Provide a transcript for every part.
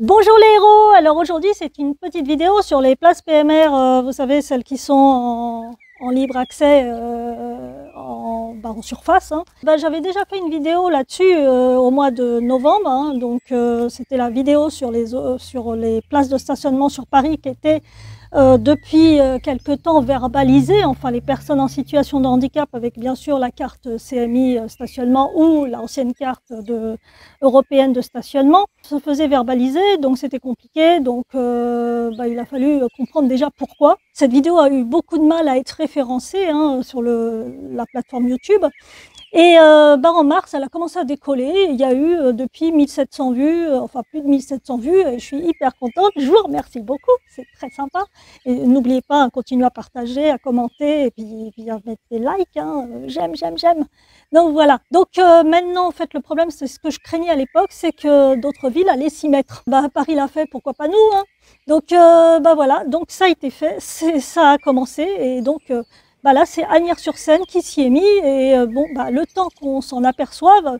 Bonjour les héros. Alors aujourd'hui c'est une petite vidéo sur les places PMR, vous savez celles qui sont en libre accès en surface. J'avais déjà fait une vidéo là-dessus au mois de novembre, donc c'était la vidéo sur les places de stationnement sur Paris qui était depuis quelque temps verbalisées, enfin les personnes en situation de handicap avec bien sûr la carte CMI stationnement ou l'ancienne carte européenne de stationnement se faisait verbaliser, donc c'était compliqué, donc il a fallu comprendre déjà pourquoi. Cette vidéo a eu beaucoup de mal à être référencée sur la plateforme YouTube. Et en mars, elle a commencé à décoller. Il y a eu depuis 1700 vues, enfin plus de 1700 vues, et je suis hyper contente. Je vous remercie beaucoup, c'est très sympa. Et n'oubliez pas, continuez à partager, à commenter, et puis à mettre des likes. J'aime, j'aime, j'aime. Donc voilà. Donc maintenant, en fait, le problème, c'est ce que je craignais à l'époque, c'est que d'autres villes allaient s'y mettre. Paris l'a fait, pourquoi pas nous, Donc voilà. Donc ça a été fait, ça a commencé, et donc là, c'est Asnières-sur-Seine qui s'y est mis et le temps qu'on s'en aperçoive,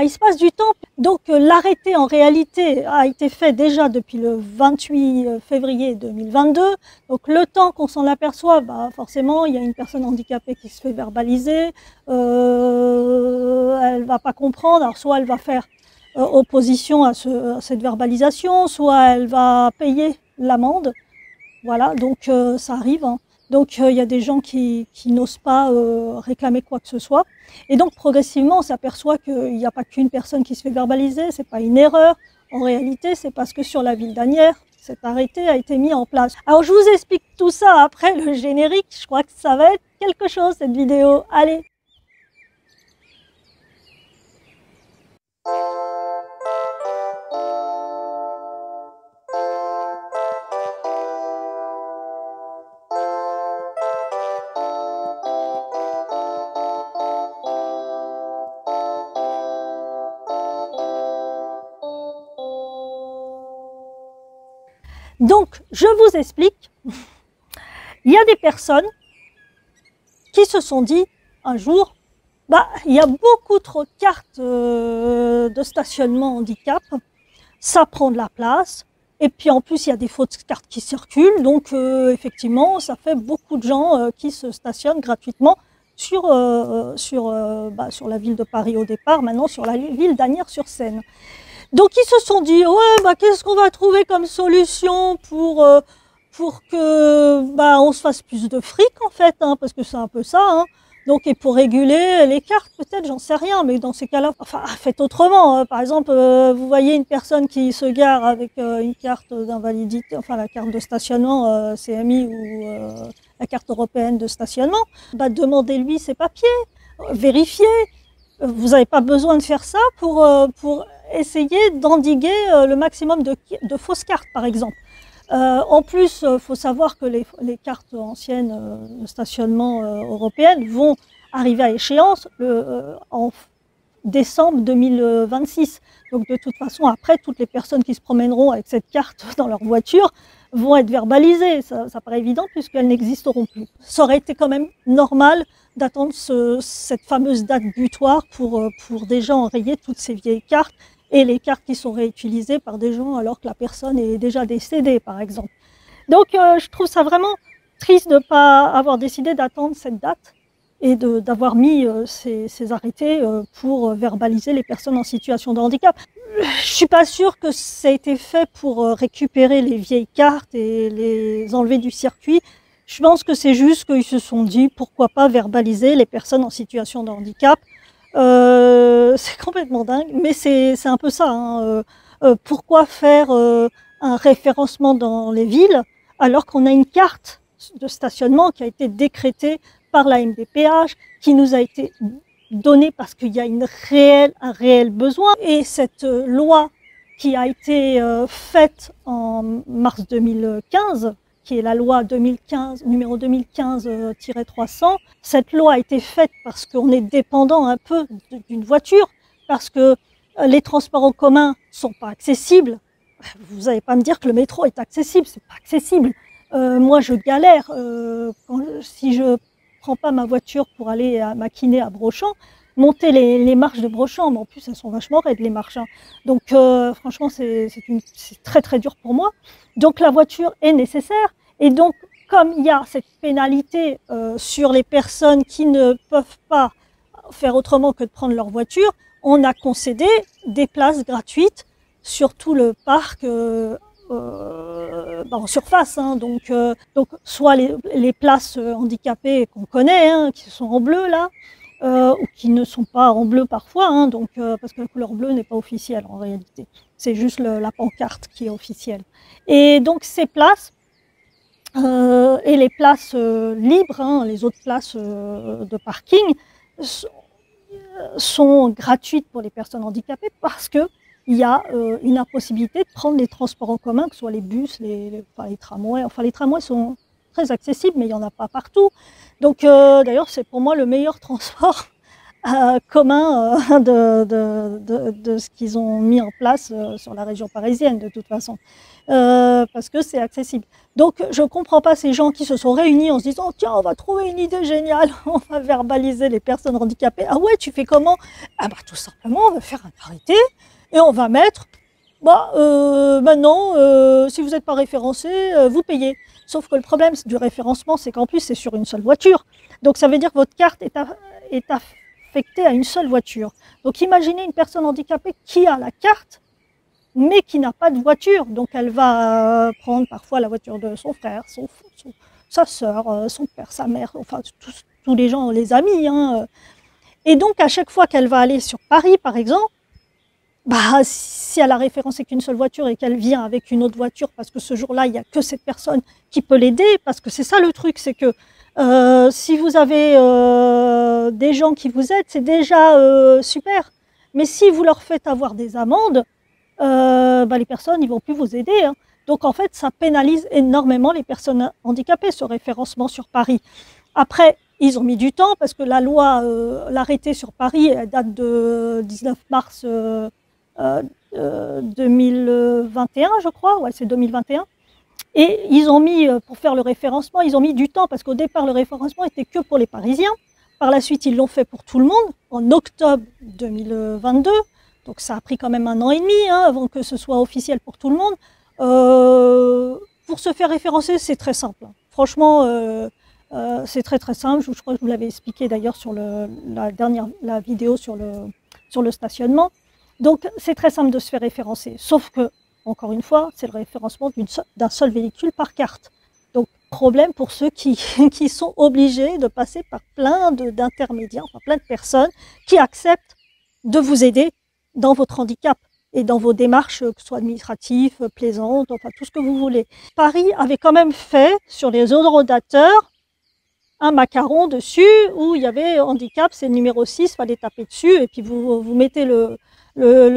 il se passe du temps. Donc l'arrêté en réalité a été fait déjà depuis le 28 février 2022. Donc le temps qu'on s'en aperçoive, forcément, il y a une personne handicapée qui se fait verbaliser. Elle ne va pas comprendre. Alors soit elle va faire opposition à cette verbalisation, soit elle va payer l'amende. Voilà, donc ça arrive. Donc il y a des gens qui n'osent pas réclamer quoi que ce soit. Et donc progressivement, on s'aperçoit qu'il n'y a pas qu'une personne qui se fait verbaliser, c'est pas une erreur. En réalité, c'est parce que sur la ville d'Asnières, cet arrêté a été mis en place. Alors je vous explique tout ça après le générique, je crois que ça va être quelque chose cette vidéo. Allez! Donc, je vous explique. Il y a des personnes qui se sont dit un jour, il y a beaucoup trop de cartes de stationnement handicap, ça prend de la place, et puis en plus il y a des fausses cartes qui circulent, donc effectivement ça fait beaucoup de gens qui se stationnent gratuitement sur la ville de Paris au départ, maintenant sur la ville d'Asnières-sur-Seine. Donc ils se sont dit, ouais, qu'est-ce qu'on va trouver comme solution pour que on se fasse plus de fric en fait, parce que c'est un peu ça. Donc et pour réguler les cartes, peut-être, j'en sais rien, mais dans ces cas-là, faites autrement. Par exemple, vous voyez une personne qui se gare avec une carte d'invalidité, enfin la carte de stationnement CMI ou la carte européenne de stationnement, demandez-lui ses papiers, vérifiez. Vous n'avez pas besoin de faire ça pour essayer d'endiguer le maximum de fausses cartes, par exemple. En plus, il faut savoir que les cartes anciennes de stationnement européennes vont arriver à échéance en décembre 2026. Donc de toute façon, après, toutes les personnes qui se promèneront avec cette carte dans leur voiture vont être verbalisées. Ça paraît évident puisqu'elles n'existeront plus. Ça aurait été quand même normal d'attendre cette fameuse date butoir pour déjà enrayer toutes ces vieilles cartes et les cartes qui sont réutilisées par des gens alors que la personne est déjà décédée, par exemple. Donc je trouve ça vraiment triste de ne pas avoir décidé d'attendre cette date et d'avoir mis ces arrêtés pour verbaliser les personnes en situation de handicap. Je ne suis pas sûre que ça a été fait pour récupérer les vieilles cartes et les enlever du circuit. Je pense que c'est juste qu'ils se sont dit pourquoi pas verbaliser les personnes en situation de handicap. C'est complètement dingue, mais c'est un peu ça. Pourquoi faire un référencement dans les villes alors qu'on a une carte de stationnement qui a été décrétée par la MDPH, qui nous a été donnée parce qu'il y a un réel besoin. Et cette loi qui a été faite en mars 2015, qui est la loi 2015, numéro 2015-300. Cette loi a été faite parce qu'on est dépendant un peu d'une voiture, parce que les transports en commun ne sont pas accessibles. Vous n'allez pas me dire que le métro est accessible, c'est pas accessible. Moi, je galère si je ne prends pas ma voiture pour aller à ma kiné à Brochant. monter les marches de Brochamp, mais en plus elles sont vachement raides les marches, hein. Donc franchement c'est très très dur pour moi. Donc la voiture est nécessaire, et donc comme il y a cette pénalité sur les personnes qui ne peuvent pas faire autrement que de prendre leur voiture, on a concédé des places gratuites sur tout le parc en surface, hein. Donc soit les places handicapées qu'on connaît, hein, qui sont en bleu là, ou qui ne sont pas en bleu parfois, hein, donc, parce que la couleur bleue n'est pas officielle en réalité. C'est juste la pancarte qui est officielle. Et donc ces places, et les places libres, hein, les autres places de parking, sont gratuites pour les personnes handicapées parce qu'il y a une impossibilité de prendre les transports en commun, que ce soit les bus, les tramways. Enfin, les tramways sont très accessibles, mais il n'y en a pas partout. Donc, d'ailleurs, c'est pour moi le meilleur transport commun de ce qu'ils ont mis en place sur la région parisienne, de toute façon, parce que c'est accessible. Donc, je ne comprends pas ces gens qui se sont réunis en se disant « Tiens, on va trouver une idée géniale, on va verbaliser les personnes handicapées. » Ah ouais, tu fais comment? Ah bah tout simplement, on va faire un arrêté et on va mettre maintenant, si vous n'êtes pas référencé, vous payez. Sauf que le problème du référencement, c'est qu'en plus, c'est sur une seule voiture. Donc, ça veut dire que votre carte est affectée à une seule voiture. Donc, imaginez une personne handicapée qui a la carte, mais qui n'a pas de voiture. Donc, elle va prendre parfois la voiture de son frère, sa sœur, son père, sa mère, enfin, tous les gens, les amis, hein. Et donc, à chaque fois qu'elle va aller sur Paris, par exemple, bah, si elle a référencé qu'une seule voiture et qu'elle vient avec une autre voiture, parce que ce jour-là, il n'y a que cette personne qui peut l'aider, parce que c'est ça le truc, c'est que si vous avez des gens qui vous aident, c'est déjà super. Mais si vous leur faites avoir des amendes, les personnes ne vont plus vous aider, hein. Donc en fait, ça pénalise énormément les personnes handicapées, ce référencement sur Paris. Après, ils ont mis du temps, parce que la loi, l'arrêté sur Paris, elle date de 19 mars 2021, je crois, ouais, c'est 2021. Et ils ont mis, pour faire le référencement, ils ont mis du temps, parce qu'au départ, le référencement était que pour les Parisiens. Par la suite, ils l'ont fait pour tout le monde, en octobre 2022. Donc ça a pris quand même 1 an et demi, hein, avant que ce soit officiel pour tout le monde. Pour se faire référencer, c'est très simple. Franchement, c'est très très simple. Je crois que je vous l'avais expliqué d'ailleurs sur la vidéo sur le stationnement. Donc c'est très simple de se faire référencer, sauf que, encore une fois, c'est le référencement d'un seul véhicule par carte. Donc problème pour ceux qui sont obligés de passer par plein d'intermédiaires, enfin plein de personnes qui acceptent de vous aider dans votre handicap et dans vos démarches, que ce soit administratives, plaisantes, enfin tout ce que vous voulez. Paris avait quand même fait sur les horodateurs un macaron dessus où il y avait handicap, c'est le numéro 6, il fallait taper dessus, et puis vous mettez le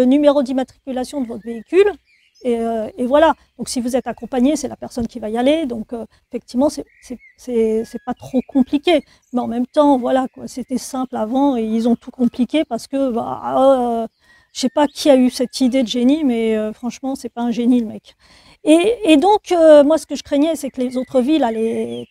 numéro d'immatriculation de votre véhicule, et voilà. Donc si vous êtes accompagné, c'est la personne qui va y aller, donc effectivement c'est pas trop compliqué, mais en même temps voilà quoi, c'était simple avant et ils ont tout compliqué parce que je sais pas qui a eu cette idée de génie, mais franchement c'est pas un génie le mec. Et donc moi ce que je craignais, c'est que les autres villes allaient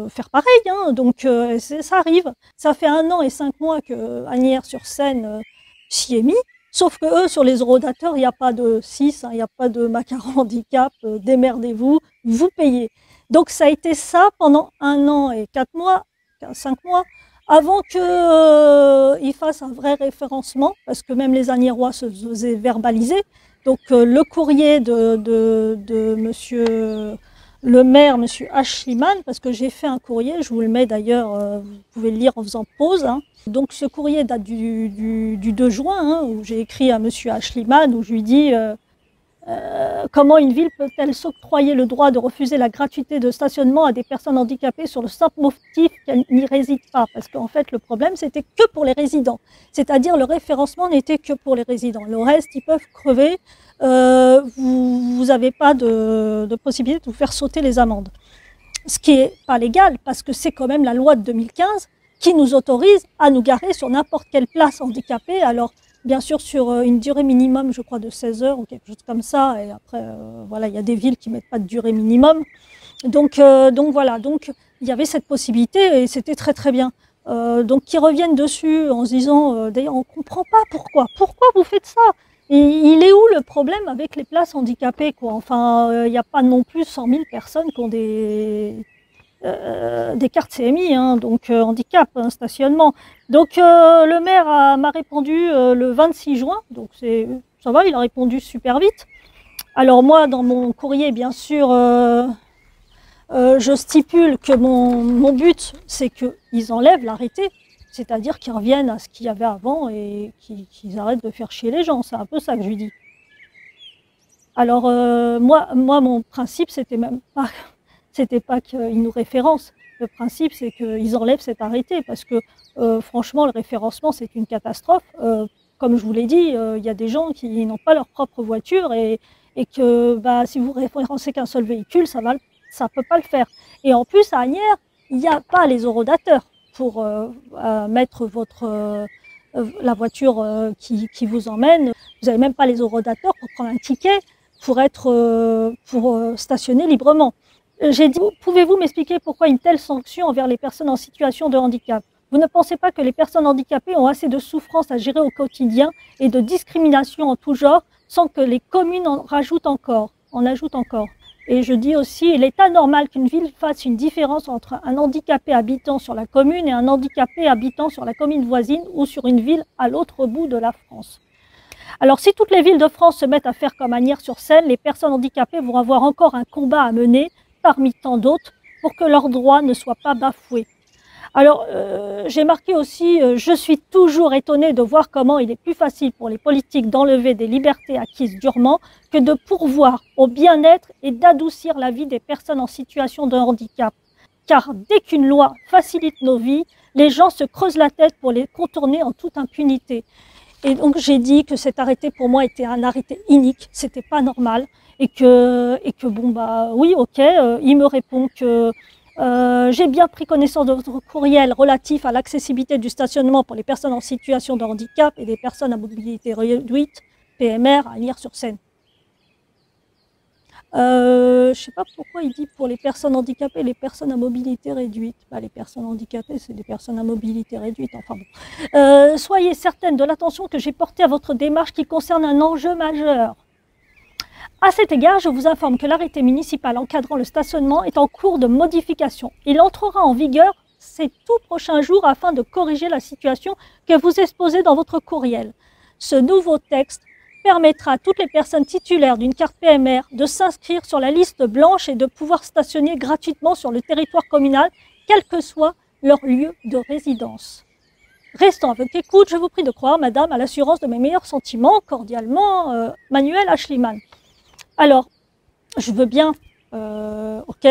faire pareil, hein. Donc ça arrive. Ça fait 1 an et 5 mois que Asnières-sur-Seine s'y est mis, sauf que eux, sur les horodateurs, il n'y a pas de 6, hein, il n'y a pas de macaron handicap, démerdez-vous, vous payez. Donc ça a été ça pendant 1 an et 4 mois, 5 mois, avant qu'ils fassent un vrai référencement, parce que même les Asniérois se faisaient verbaliser. Donc le courrier de monsieur le maire, M. Ashliman, parce que j'ai fait un courrier, je vous le mets d'ailleurs, vous pouvez le lire en faisant pause, hein. Donc ce courrier date du 2 juin, hein, où j'ai écrit à M. Ashliman, où je lui dis comment une ville peut-elle s'octroyer le droit de refuser la gratuité de stationnement à des personnes handicapées sur le simple motif qu'elles n'y résident pas. Parce qu'en fait, le problème, c'était que pour les résidents. C'est-à-dire, le référencement n'était que pour les résidents. Le reste, ils peuvent crever. Vous n'avez pas de possibilité de vous faire sauter les amendes. Ce qui n'est pas légal, parce que c'est quand même la loi de 2015 qui nous autorise à nous garer sur n'importe quelle place handicapée. Alors, bien sûr, sur une durée minimum, je crois, de 16 heures ou quelque chose comme ça. Et après, voilà, il y a des villes qui ne mettent pas de durée minimum. Donc voilà, donc il y avait cette possibilité et c'était très très bien. donc qui reviennent dessus en se disant d'ailleurs on comprend pas pourquoi vous faites ça, et il est où le problème avec les places handicapées quoi, enfin il n'y a pas non plus 100 000 personnes qui ont des cartes CMI, hein, donc handicap, hein, stationnement. Donc le maire m'a répondu le 26 juin, donc ça va, il a répondu super vite. Alors moi, dans mon courrier, bien sûr, je stipule que mon but, c'est qu'ils enlèvent l'arrêté, c'est-à-dire qu'ils reviennent à ce qu'il y avait avant et qu'ils arrêtent de faire chier les gens. C'est un peu ça que je lui dis. Alors moi, mon principe, c'était pas qu'ils nous référencent. Le principe, c'est qu'ils enlèvent cet arrêté parce que franchement, le référencement, c'est une catastrophe. Comme je vous l'ai dit, il y a des gens qui n'ont pas leur propre voiture et que si vous référencez qu'un seul véhicule, ça peut pas le faire. Et en plus, à Asnières, il n'y a pas les horodateurs pour mettre la voiture qui vous emmène. Vous n'avez même pas les horodateurs pour prendre un ticket pour stationner librement. J'ai dit, pouvez-vous m'expliquer pourquoi une telle sanction envers les personnes en situation de handicap? Vous ne pensez pas que les personnes handicapées ont assez de souffrances à gérer au quotidien et de discrimination en tout genre sans que les communes en ajoutent encore? Et je dis aussi, il est anormal qu'une ville fasse une différence entre un handicapé habitant sur la commune et un handicapé habitant sur la commune voisine ou sur une ville à l'autre bout de la France. Alors si toutes les villes de France se mettent à faire comme Asnières-sur-Seine, les personnes handicapées vont avoir encore un combat à mener parmi tant d'autres pour que leurs droits ne soient pas bafoués. Alors, j'ai marqué aussi, je suis toujours étonnée de voir comment il est plus facile pour les politiques d'enlever des libertés acquises durement que de pourvoir au bien-être et d'adoucir la vie des personnes en situation de handicap. Car dès qu'une loi facilite nos vies, les gens se creusent la tête pour les contourner en toute impunité. Et donc j'ai dit que cet arrêté pour moi était un arrêté inique, c'était pas normal, et que bon oui ok, il me répond que j'ai bien pris connaissance de votre courriel relatif à l'accessibilité du stationnement pour les personnes en situation de handicap et des personnes à mobilité réduite, PMR, à Asnières-sur-Seine. Je ne sais pas pourquoi il dit pour les personnes handicapées et les personnes à mobilité réduite. Les personnes handicapées, c'est des personnes à mobilité réduite. Enfin bon. Soyez certaine de l'attention que j'ai portée à votre démarche qui concerne un enjeu majeur. À cet égard, je vous informe que l'arrêté municipal encadrant le stationnement est en cours de modification. Il entrera en vigueur ces tout prochains jours afin de corriger la situation que vous exposez dans votre courriel. Ce nouveau texte permettra à toutes les personnes titulaires d'une carte PMR de s'inscrire sur la liste blanche et de pouvoir stationner gratuitement sur le territoire communal, quel que soit leur lieu de résidence. Restant avec écoute, je vous prie de croire, madame, à l'assurance de mes meilleurs sentiments, cordialement, Manuel Ashliman. Alors, je veux bien, ok,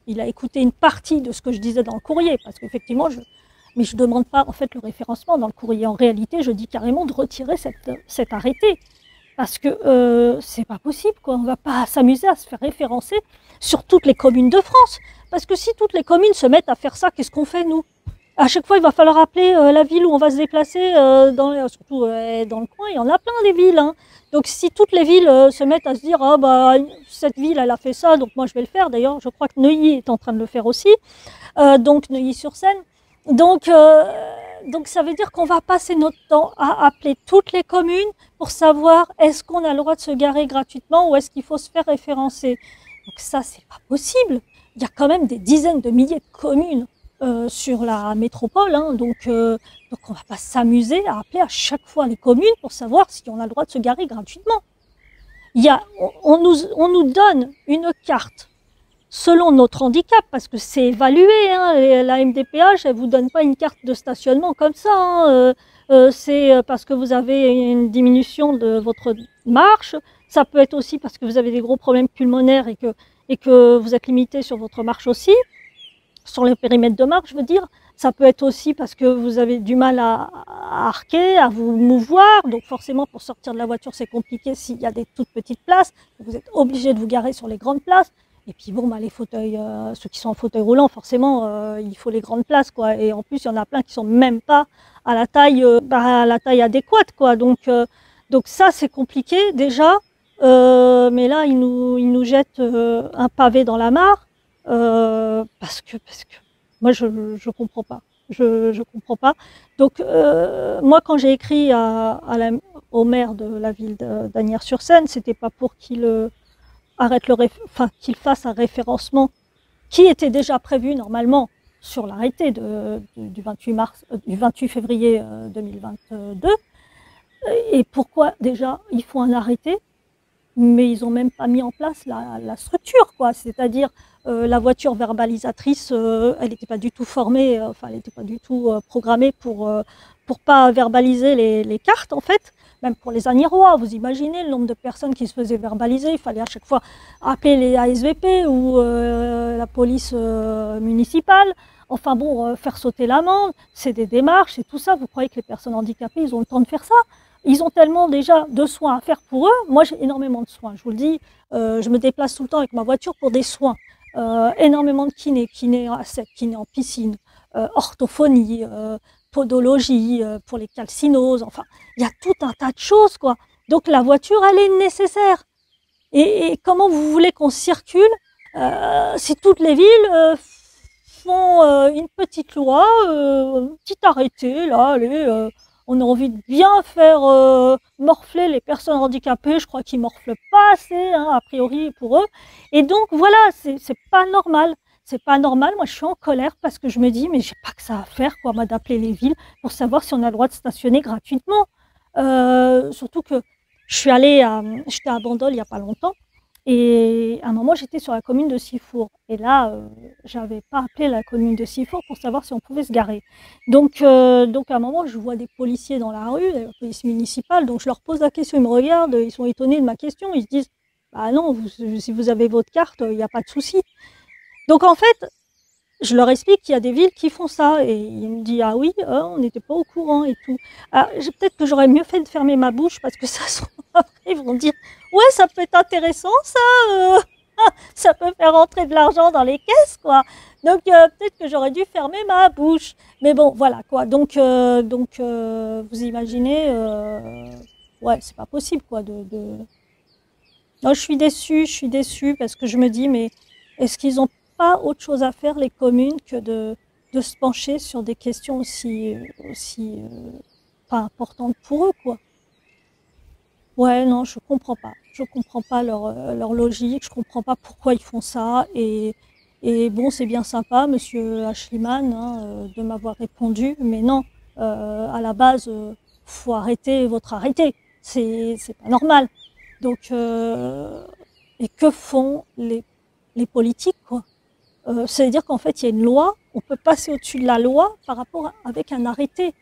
il a écouté une partie de ce que je disais dans le courrier, parce qu'effectivement, mais je ne demande pas en fait le référencement dans le courrier. En réalité, je dis carrément de retirer cet arrêté. Parce que c'est pas possible, quoi. On ne va pas s'amuser à se faire référencer sur toutes les communes de France. Parce que si toutes les communes se mettent à faire ça, qu'est-ce qu'on fait, nous? À chaque fois, il va falloir appeler la ville où on va se déplacer, surtout dans le coin, il y en a plein des villes. Hein. Donc si toutes les villes se mettent à se dire ah, cette ville, elle a fait ça, donc moi je vais le faire. D'ailleurs, je crois que Neuilly est en train de le faire aussi. Donc Neuilly-sur-Seine. Donc ça veut dire qu'on va passer notre temps à appeler toutes les communes pour savoir est-ce qu'on a le droit de se garer gratuitement ou est-ce qu'il faut se faire référencer. Donc ça, c'est pas possible. Il y a quand même des dizaines de milliers de communes sur la métropole, hein, donc on va pas s'amuser à appeler à chaque fois les communes pour savoir si on a le droit de se garer gratuitement. On nous donne une carte selon notre handicap, parce que c'est évalué, hein, la MDPH, elle ne vous donne pas une carte de stationnement comme ça, hein, c'est parce que vous avez une diminution de votre marche, ça peut être aussi parce que vous avez des gros problèmes pulmonaires et que vous êtes limité sur votre marche aussi, sur le périmètre de marche, je veux dire, ça peut être aussi parce que vous avez du mal à arquer, à vous mouvoir, donc forcément pour sortir de la voiture c'est compliqué s'il y a des toutes petites places, vous êtes obligé de vous garer sur les grandes places. Et puis bon, les fauteuils, ceux qui sont en fauteuil roulant, forcément, il faut les grandes places, quoi. Et en plus, il y en a plein qui sont même pas à la taille adéquate, quoi. Donc ça, c'est compliqué déjà. Mais là, ils nous jettent un pavé dans la mare parce que moi, je comprends pas. je comprends pas. Donc, moi, quand j'ai écrit au maire de la ville d'Asnières-sur-Seine, c'était pas pour qu'il qu'il fasse un référencement qui était déjà prévu normalement sur l'arrêté du 28 février 2022. Et pourquoi déjà il faut un arrêté, mais ils n'ont même pas mis en place la structure, quoi. C'est-à-dire la voiture verbalisatrice, elle n'était pas du tout formée, elle n'était pas du tout programmée pour pas verbaliser les cartes, en fait. Même pour les Agniérois, vous imaginez le nombre de personnes qui se faisaient verbaliser. Il fallait à chaque fois appeler les ASVP ou la police municipale. Enfin bon, faire sauter l'amende, c'est des démarches et tout ça. Vous croyez que les personnes handicapées, ils ont le temps de faire ça? Ils ont tellement déjà de soins à faire pour eux. Moi, j'ai énormément de soins. Je vous le dis, je me déplace tout le temps avec ma voiture pour des soins. Énormément de kiné à sec, kiné en piscine, orthophonie, podologie pour les calcinoses. Enfin, il y a tout un tas de choses, quoi. Donc la voiture, elle est nécessaire. Et comment vous voulez qu'on circule si toutes les villes font une petite loi, un petit arrêté, là, allez, on a envie de bien faire morfler les personnes handicapées. Je crois qu'ils morflent pas assez, hein, a priori, pour eux. Et donc, voilà, c'est pas normal. C'est pas normal. Moi, je suis en colère parce que je me dis, mais j'ai pas que ça à faire, quoi, moi, d'appeler les villes pour savoir si on a le droit de stationner gratuitement. Surtout que j'étais à Bandol il y a pas longtemps. Et à un moment, j'étais sur la commune de Sifour. Et là, j'avais pas appelé la commune de Sifour pour savoir si on pouvait se garer. Donc à un moment, je vois des policiers dans la rue, la police municipale. Donc je leur pose la question, ils me regardent, ils sont étonnés de ma question. Ils se disent, bah non, si vous avez votre carte, il n'y a pas de souci. Donc en fait, je leur explique qu'il y a des villes qui font ça. Et ils me disent, ah oui, on n'était pas au courant et tout. Alors, peut-être que j'aurais mieux fait de fermer ma bouche parce que ça se après, ils vont dire, ouais, ça peut être intéressant, ça. Ça peut faire rentrer de l'argent dans les caisses, quoi. Donc, peut-être que j'aurais dû fermer ma bouche. Mais bon, voilà, quoi. Donc vous imaginez, ouais, c'est pas possible, quoi. Non, je suis déçue parce que je me dis, mais est-ce qu'ils n'ont pas autre chose à faire, les communes, que de se pencher sur des questions aussi pas importantes pour eux, quoi. Ouais, non, je comprends pas. Je comprends pas leur logique, je comprends pas pourquoi ils font ça. Et bon, c'est bien sympa, monsieur Ashliman, hein, de m'avoir répondu, mais non, à la base, faut arrêter votre arrêté. C'est pas normal. Donc, et que font les politiques, quoi? C'est-à-dire qu'en fait, il y a une loi, on peut passer au-dessus de la loi avec un arrêté.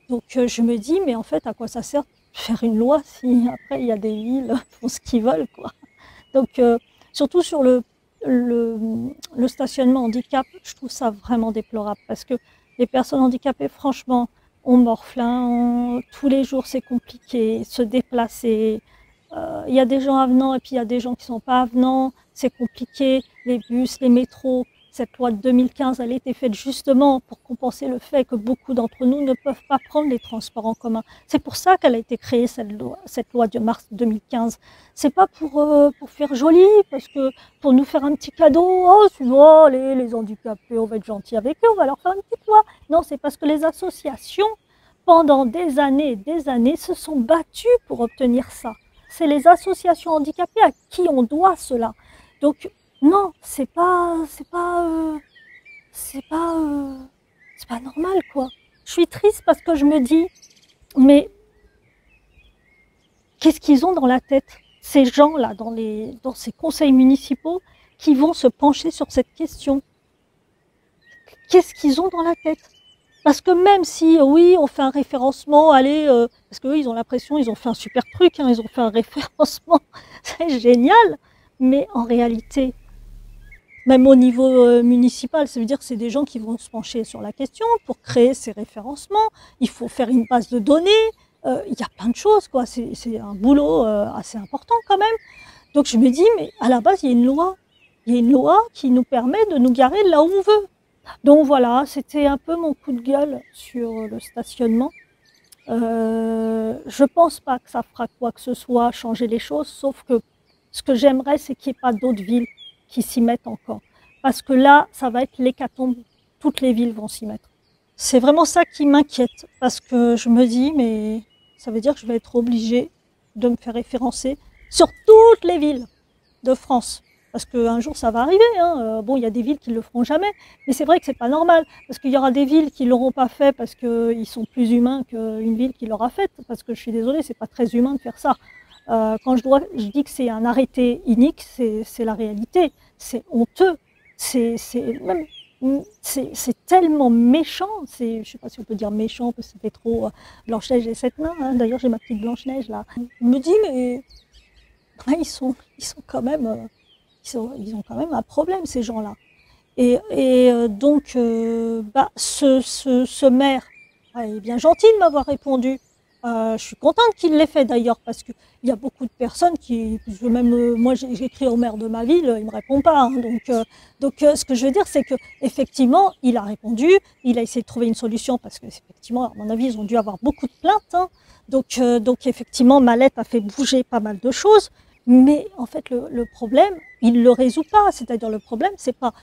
Donc je me dis, mais en fait, à quoi ça sert de faire une loi si après il y a des villes qui font ce qu'ils veulent, quoi. Donc surtout sur le stationnement handicap, je trouve ça vraiment déplorable parce que les personnes handicapées, franchement, on morfle, hein, tous les jours c'est compliqué, se déplacer. Il y a des gens avenants et puis il y a des gens qui ne sont pas avenants, c'est compliqué, les bus, les métros. Cette loi de 2015, elle a été faite justement pour compenser le fait que beaucoup d'entre nous ne peuvent pas prendre les transports en commun. C'est pour ça qu'elle a été créée, cette loi de mars 2015. C'est pas pour faire joli, parce que pour nous faire un petit cadeau, oh, sinon, les handicapés, on va être gentils avec eux, on va leur faire une petite loi. Non, c'est parce que les associations, pendant des années et des années, se sont battues pour obtenir ça. C'est les associations handicapées à qui on doit cela. Donc, non, c'est pas normal, quoi. Je suis triste parce que je me dis, mais qu'est-ce qu'ils ont dans la tête, ces gens-là, dans ces conseils municipaux qui vont se pencher sur cette question? Qu'est-ce qu'ils ont dans la tête? Parce que même si, oui, on fait un référencement, allez, parce qu'eux, ils ont l'impression, ils ont fait un super truc, hein, ils ont fait un référencement, c'est génial, mais en réalité, même au niveau municipal, ça veut dire que c'est des gens qui vont se pencher sur la question pour créer ces référencements. Il faut faire une base de données. Il y a plein de choses, quoi. C'est un boulot assez important quand même. Donc je me dis, mais à la base, il y a une loi. Il y a une loi qui nous permet de nous garer là où on veut. Donc voilà, c'était un peu mon coup de gueule sur le stationnement. Je pense pas que ça fera quoi que ce soit, changer les choses, sauf que ce que j'aimerais, c'est qu'il n'y ait pas d'autres villes qui s'y mettent encore. Parce que là, ça va être l'hécatombe. Toutes les villes vont s'y mettre. C'est vraiment ça qui m'inquiète, parce que je me dis, mais ça veut dire que je vais être obligée de me faire référencer sur toutes les villes de France. Parce qu'un jour, ça va arriver. Hein. Bon, il y a des villes qui ne le feront jamais, mais c'est vrai que c'est pas normal, parce qu'il y aura des villes qui ne l'auront pas fait parce qu'ils sont plus humains qu'une ville qui l'aura fait. Parce que je suis désolée, c'est pas très humain de faire ça. Quand je dis que c'est un arrêté inique, c'est la réalité. C'est honteux. C'est tellement méchant. Je ne sais pas si on peut dire méchant parce que c'était trop Blanche-Neige et 7 nains. Hein. D'ailleurs, j'ai ma petite Blanche-Neige là. Je me dis, mais ils sont quand même, ils ont quand même un problème, ces gens-là. Donc, ce maire est bien gentil de m'avoir répondu. Je suis contente qu'il l'ait fait d'ailleurs, parce qu'il y a beaucoup de personnes qui, moi j'écris au maire de ma ville, il ne me répond pas. Hein. Donc, ce que je veux dire, c'est qu'effectivement, il a répondu, il a essayé de trouver une solution, parce qu'effectivement, à mon avis, ils ont dû avoir beaucoup de plaintes. Hein. Donc, effectivement, ma lettre a fait bouger pas mal de choses, mais en fait, le problème, il ne le résout pas. C'est-à-dire, le problème, c'est pas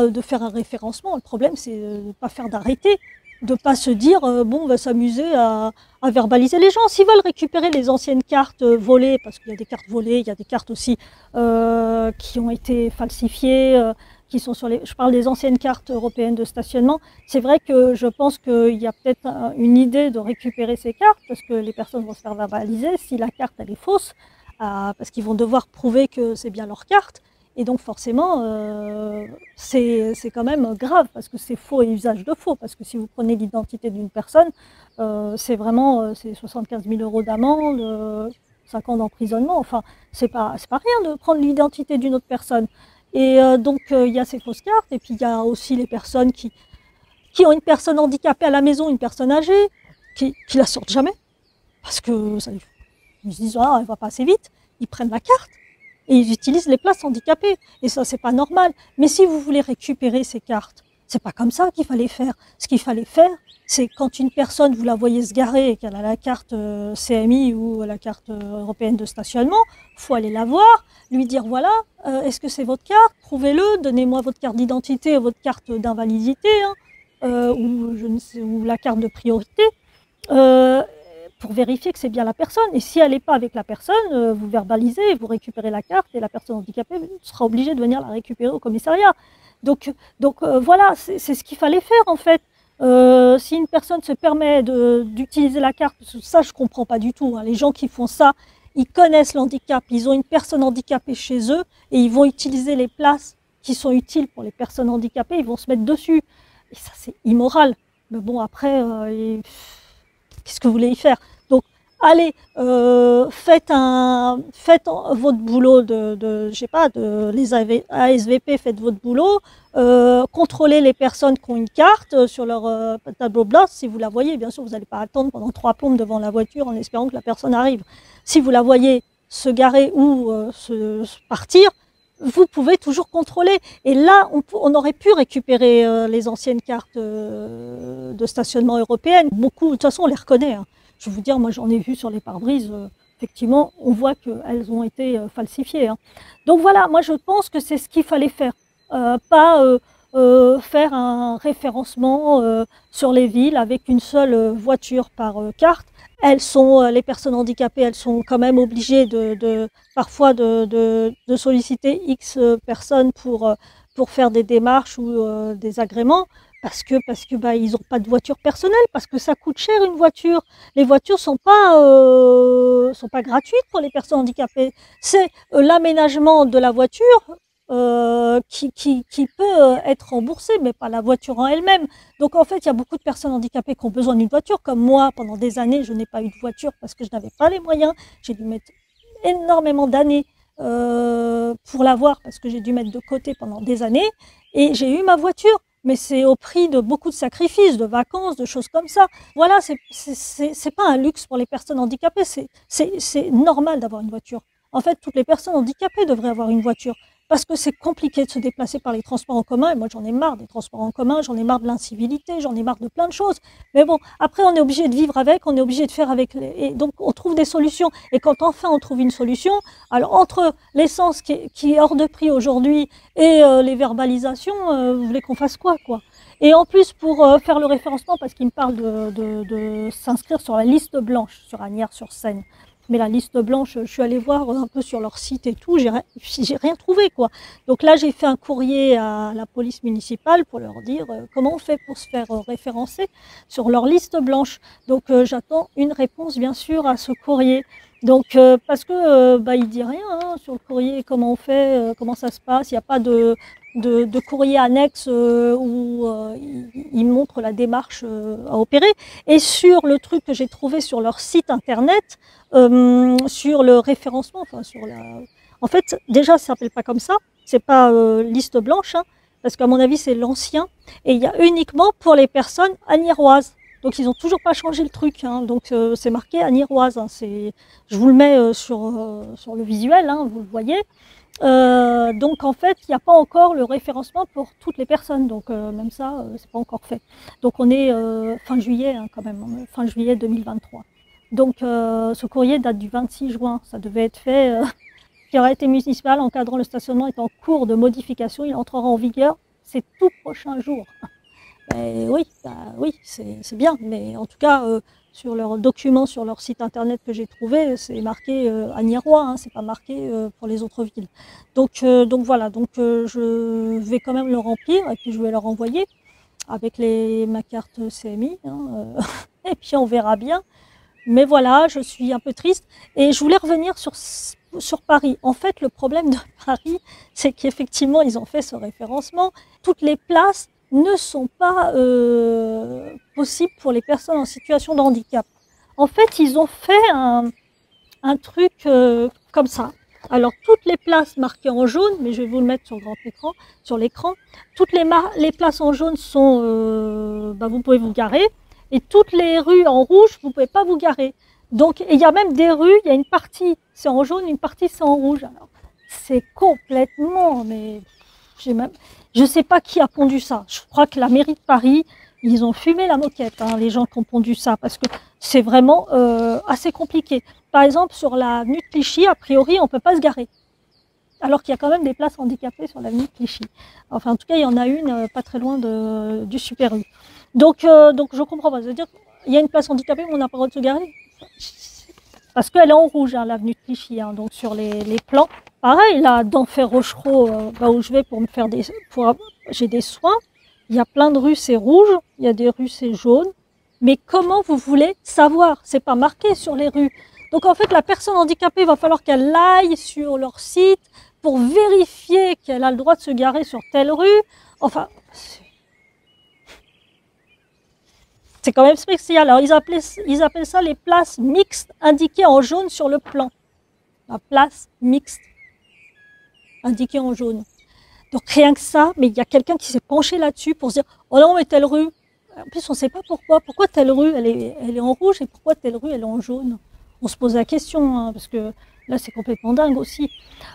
de faire un référencement, le problème, c'est de ne pas faire d'arrêté. De ne pas se dire, bon, on va s'amuser à verbaliser les gens. S'ils veulent récupérer les anciennes cartes volées, parce qu'il y a des cartes volées, il y a des cartes aussi qui ont été falsifiées, qui sont sur je parle des anciennes cartes européennes de stationnement. C'est vrai que je pense qu'il y a peut-être une idée de récupérer ces cartes, parce que les personnes vont se faire verbaliser si la carte elle est fausse, parce qu'ils vont devoir prouver que c'est bien leur carte. Et donc forcément, c'est quand même grave, parce que c'est faux et usage de faux. Parce que si vous prenez l'identité d'une personne, c'est vraiment 75 000 € d'amende, 5 ans d'emprisonnement. Enfin, c'est pas rien de prendre l'identité d'une autre personne. Et donc, il y a ces fausses cartes. Et puis, il y a aussi les personnes qui ont une personne handicapée à la maison, une personne âgée, qui la sortent jamais. Parce que ils se disent, ah, elle va pas assez vite. Ils prennent la carte. Et ils utilisent les places handicapées. Et ça, c'est pas normal. Mais si vous voulez récupérer ces cartes, c'est pas comme ça qu'il fallait faire. Ce qu'il fallait faire, c'est quand une personne, vous la voyez se garer et qu'elle a la carte CMI ou la carte européenne de stationnement, faut aller la voir, lui dire, voilà, est-ce que c'est votre carte? Prouvez-le, donnez-moi votre carte d'identité, votre carte d'invalidité, hein, ou la carte de priorité. Pour vérifier que c'est bien la personne. Et si elle n'est pas avec la personne, vous verbalisez, vous récupérez la carte et la personne handicapée sera obligée de venir la récupérer au commissariat. Donc voilà, c'est ce qu'il fallait faire en fait. Si une personne se permet d'utiliser la carte, ça je ne comprends pas du tout. Hein. Les gens qui font ça, ils connaissent l'handicap, ils ont une personne handicapée chez eux et ils vont utiliser les places qui sont utiles pour les personnes handicapées, ils vont se mettre dessus. Et ça c'est immoral. Mais bon après... qu'est-ce que vous voulez y faire? Donc, allez, faites votre boulot je sais pas, les ASVP, faites votre boulot, contrôlez les personnes qui ont une carte sur leur tableau blanc. Si vous la voyez, bien sûr, vous n'allez pas attendre pendant 3 plombes devant la voiture en espérant que la personne arrive. Si vous la voyez se garer ou se partir, vous pouvez toujours contrôler. Et là, on aurait pu récupérer les anciennes cartes de stationnement européennes. Beaucoup, de toute façon, on les reconnaît. Hein. Je vais vous dire, moi j'en ai vu sur les pare-brises, effectivement, on voit qu'elles ont été falsifiées. Hein. Donc voilà, moi je pense que c'est ce qu'il fallait faire. Pas faire un référencement sur les villes avec une seule voiture par carte. Les personnes handicapées, elles sont quand même obligées parfois de solliciter X personnes pour faire des démarches ou des agréments, parce que ils n'ont pas de voiture personnelle, parce que ça coûte cher une voiture. Les voitures sont pas gratuites pour les personnes handicapées. C'est l'aménagement de la voiture qui peut être remboursé, mais pas la voiture en elle-même. Donc en fait, il y a beaucoup de personnes handicapées qui ont besoin d'une voiture. Comme moi, pendant des années, je n'ai pas eu de voiture parce que je n'avais pas les moyens. J'ai dû mettre énormément d'années pour l'avoir, parce que j'ai dû mettre de côté pendant des années. Et j'ai eu ma voiture. Mais c'est au prix de beaucoup de sacrifices, de vacances, de choses comme ça. Voilà, c'est pas un luxe pour les personnes handicapées. C'est normal d'avoir une voiture. En fait, toutes les personnes handicapées devraient avoir une voiture. Parce que c'est compliqué de se déplacer par les transports en commun. Et moi, j'en ai marre des transports en commun, j'en ai marre de l'incivilité, j'en ai marre de plein de choses. Mais bon, après, on est obligé de vivre avec, on est obligé de faire avec. Et donc, on trouve des solutions. Et quand enfin on trouve une solution, alors entre l'essence qui est hors de prix aujourd'hui et les verbalisations, vous voulez qu'on fasse quoi? Et en plus, pour faire le référencement, parce qu'il me parle de s'inscrire sur la liste blanche sur Asnières-sur-Seine. Mais la liste blanche, je suis allée voir un peu sur leur site et tout, j'ai rien trouvé, quoi. Donc là, j'ai fait un courrier à la police municipale pour leur dire comment on fait pour se faire référencer sur leur liste blanche. Donc j'attends une réponse, bien sûr, à ce courrier. Donc parce que il dit rien hein, sur le courrier, comment on fait, comment ça se passe, il n'y a pas de courrier annexe où ils montrent la démarche à opérer. Et sur le truc que j'ai trouvé sur leur site internet, sur le référencement, enfin sur la... En fait, déjà, ça s'appelle pas comme ça, c'est pas liste blanche, hein, parce qu'à mon avis, c'est l'ancien, et il y a uniquement pour les personnes agniéroises. Donc, ils n'ont toujours pas changé le truc, hein, donc c'est marqué agniéroise. Hein, je vous le mets sur le visuel, hein, vous le voyez. Donc en fait, il n'y a pas encore le référencement pour toutes les personnes, donc même ça, c'est pas encore fait. Donc on est fin juillet hein, quand même, fin juillet 2023. Donc ce courrier date du 26 juin, ça devait être fait. Qui aurait été municipal encadrant le stationnement est en cours de modification, il entrera en vigueur ces tout prochains jours. Et oui, oui, c'est bien, mais en tout cas, sur leurs documents, sur leur site internet que j'ai trouvé, c'est marqué Agnières-Rois, hein, c'est pas marqué pour les autres villes. Donc voilà, je vais quand même le remplir et puis je vais leur envoyer avec ma carte CMI, hein, et puis on verra bien. Mais voilà, je suis un peu triste et je voulais revenir sur Paris. En fait, le problème de Paris, c'est qu'effectivement, ils ont fait ce référencement. Toutes les places ne sont pas possibles pour les personnes en situation de handicap. En fait, ils ont fait un truc comme ça. Alors, toutes les places marquées en jaune, mais je vais vous le mettre sur grand écran, sur l'écran, toutes les places en jaune sont, vous pouvez vous garer, et toutes les rues en rouge, vous ne pouvez pas vous garer. Donc, il y a même des rues, il y a une partie c'est en jaune, une partie c'est en rouge. Alors, c'est complètement, mais je ne sais pas qui a pondu ça. Je crois que la mairie de Paris, ils ont fumé la moquette, hein, les gens qui ont pondu ça, parce que c'est vraiment assez compliqué. Par exemple, sur l'avenue de Clichy, a priori, on ne peut pas se garer. Alors qu'il y a quand même des places handicapées sur l'avenue de Clichy. Enfin, en tout cas, il y en a une pas très loin du Super U. Donc je comprends pas. C'est-à-dire qu'il y a une place handicapée, mais on n'a pas le droit de se garer. Parce qu'elle est en rouge, hein, l'avenue de Clichy. Hein, donc sur les plans. Pareil, là, d'Enfer Rochereau, où je vais pour me faire j'ai des soins. Il y a plein de rues, c'est rouge. Il y a des rues, c'est jaune. Mais comment vous voulez savoir? C'est pas marqué sur les rues. Donc en fait, la personne handicapée, il va falloir qu'elle aille sur leur site pour vérifier qu'elle a le droit de se garer sur telle rue. Enfin, c'est quand même spécial. Alors ils appellent ça les places mixtes indiquées en jaune sur le plan. La place mixte indiquée en jaune. Donc rien que ça, mais il y a quelqu'un qui s'est penché là-dessus pour se dire « Oh non, mais telle rue !» En plus, on ne sait pas pourquoi. Pourquoi telle rue, elle est en rouge et pourquoi telle rue, elle est en jaune? On se pose la question, hein, parce que là, c'est complètement dingue aussi.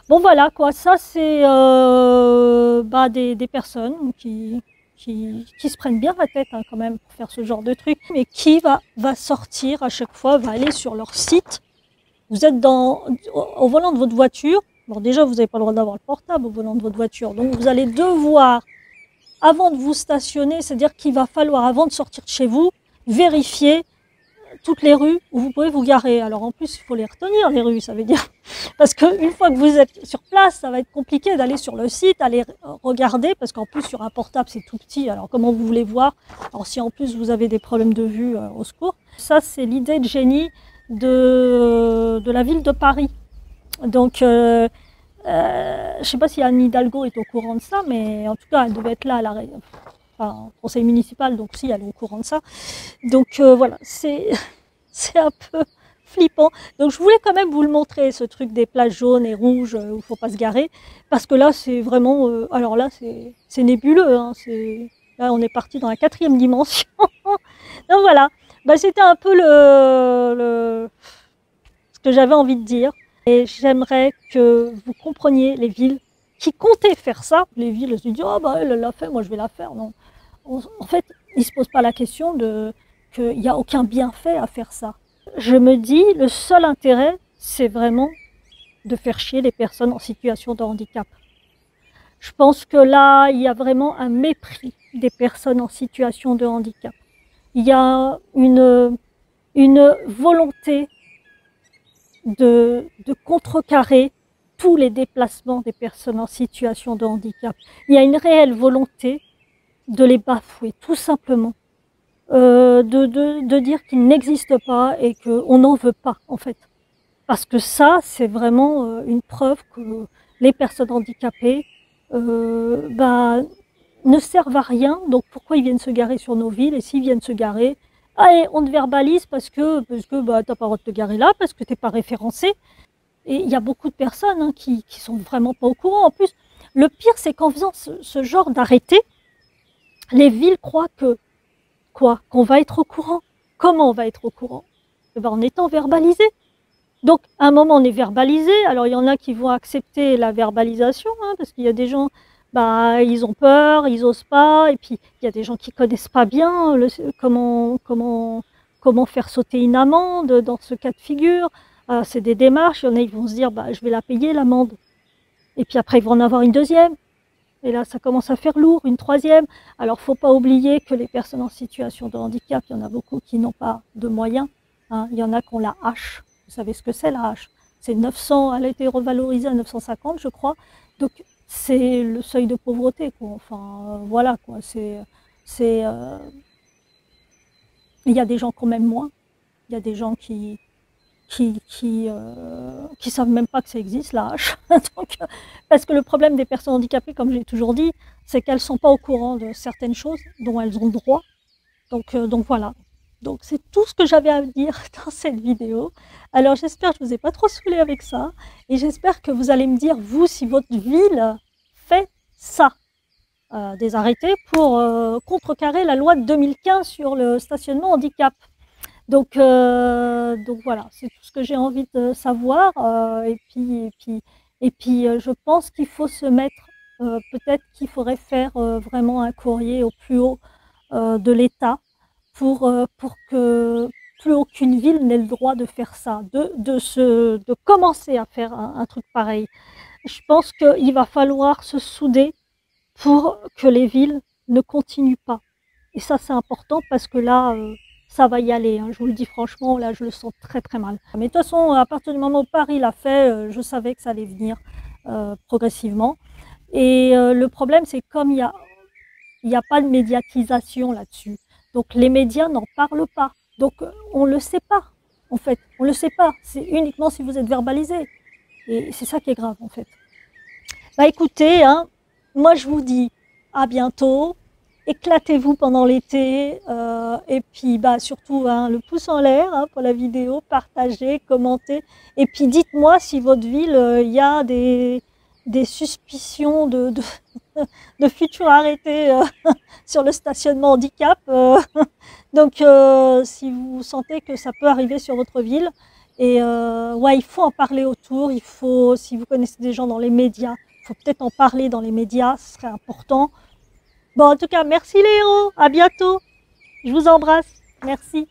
Bon, voilà, quoi. Ça, c'est des personnes qui se prennent bien la tête, hein, quand même, pour faire ce genre de truc. Mais qui va sortir à chaque fois, va aller sur leur site. Vous êtes au volant de votre voiture. Bon, déjà, vous n'avez pas le droit d'avoir le portable au volant de votre voiture. Donc, vous allez devoir, avant de vous stationner, c'est-à-dire qu'il va falloir, avant de sortir de chez vous, vérifier toutes les rues où vous pouvez vous garer. Alors en plus, il faut les retenir, les rues, ça veut dire. Parce qu'une fois que vous êtes sur place, ça va être compliqué d'aller sur le site, aller regarder, parce qu'en plus, sur un portable, c'est tout petit. Alors comment vous voulez voir? Alors si en plus, vous avez des problèmes de vue, au secours. Ça, c'est l'idée de génie de la ville de Paris. Donc, je ne sais pas si Anne Hidalgo est au courant de ça, mais en tout cas, elle devait être là à au conseil municipal, donc si, elle est au courant de ça. Donc voilà, c'est un peu flippant. Donc je voulais quand même vous le montrer, ce truc des places jaunes et rouges où il ne faut pas se garer, parce que là, c'est vraiment... alors là, c'est nébuleux, hein, là, on est parti dans la 4e dimension. Donc voilà, c'était un peu ce que j'avais envie de dire. Et j'aimerais que vous compreniez les villes qui comptaient faire ça. Les villes se disent « Oh, elle l'a fait, moi je vais la faire ». Non. En fait, ils ne se posent pas la question qu'il n'y a aucun bienfait à faire ça. Je me dis, le seul intérêt, c'est vraiment de faire chier les personnes en situation de handicap. Je pense que là, il y a vraiment un mépris des personnes en situation de handicap. Il y a une volonté de contrecarrer tous les déplacements des personnes en situation de handicap. Il y a une réelle volonté de les bafouer, tout simplement. De dire qu'ils n'existent pas et qu'on n'en veut pas, en fait. Parce que ça, c'est vraiment une preuve que les personnes handicapées ne servent à rien. Donc pourquoi ils viennent se garer sur nos villes? Et s'ils viennent se garer, allez, on te verbalise parce que t'as pas le droit de te garer là, parce que t'es pas référencé. Et il y a beaucoup de personnes hein, qui sont vraiment pas au courant. En plus, le pire, c'est qu'en faisant ce genre d'arrêté, les villes croient que quoi? Qu'on va être au courant. Comment on va être au courant? Eh ben, en étant verbalisé. Donc, à un moment, on est verbalisé. Alors, il y en a qui vont accepter la verbalisation, hein, parce qu'il y a des gens, bah, ils ont peur, ils osent pas. Et puis, il y a des gens qui connaissent pas bien comment faire sauter une amende dans ce cas de figure. C'est des démarches. Il y en a, ils vont se dire, bah, je vais la payer, l'amende. Et puis après, ils vont en avoir une deuxième. Et là, ça commence à faire lourd, une troisième. Alors, il ne faut pas oublier que les personnes en situation de handicap, il y en a beaucoup qui n'ont pas de moyens. Hein. Il y en a qui ont la hache. Vous savez ce que c'est la hache? C'est 900, elle a été revalorisée à 950, je crois. Donc, c'est le seuil de pauvreté, quoi. Enfin, voilà, quoi. Il y a des gens quand même moins. Il y a des gens qui savent même pas que ça existe, la hache. Donc, parce que le problème des personnes handicapées, comme j'ai toujours dit, c'est qu'elles sont pas au courant de certaines choses dont elles ont droit. Donc voilà. Donc c'est tout ce que j'avais à dire dans cette vidéo. Alors j'espère que je vous ai pas trop saoulé avec ça. Et j'espère que vous allez me dire, vous, si votre ville fait ça. Des arrêtés pour contrecarrer la loi de 2015 sur le stationnement handicap. Donc voilà, c'est tout ce que j'ai envie de savoir. Et puis je pense qu'il faut se mettre, peut-être qu'il faudrait faire vraiment un courrier au plus haut de l'État pour que plus aucune ville n'ait le droit de faire ça, de commencer à faire un truc pareil. Je pense qu'il va falloir se souder pour que les villes ne continuent pas. Et ça, c'est important parce que là, ça va y aller. Hein. Je vous le dis franchement, là, je le sens très très mal. Mais de toute façon, à partir du moment où Paris l'a fait, je savais que ça allait venir progressivement. Et le problème, c'est comme il y a pas de médiatisation là-dessus. Donc les médias n'en parlent pas. Donc on ne le sait pas, en fait. On ne le sait pas. C'est uniquement si vous êtes verbalisé. Et c'est ça qui est grave, en fait. Bah écoutez, hein, moi je vous dis à bientôt. Éclatez-vous pendant l'été et puis bah, surtout hein, le pouce en l'air hein, pour la vidéo, partagez, commentez et puis dites-moi si votre ville il y a des suspicions de futurs arrêtés sur le stationnement handicap. Donc si vous sentez que ça peut arriver sur votre ville et ouais, il faut en parler autour, il faut, si vous connaissez des gens dans les médias, il faut peut-être en parler dans les médias, ce serait important. Bon, en tout cas, merci les héros, à bientôt. Je vous embrasse, merci.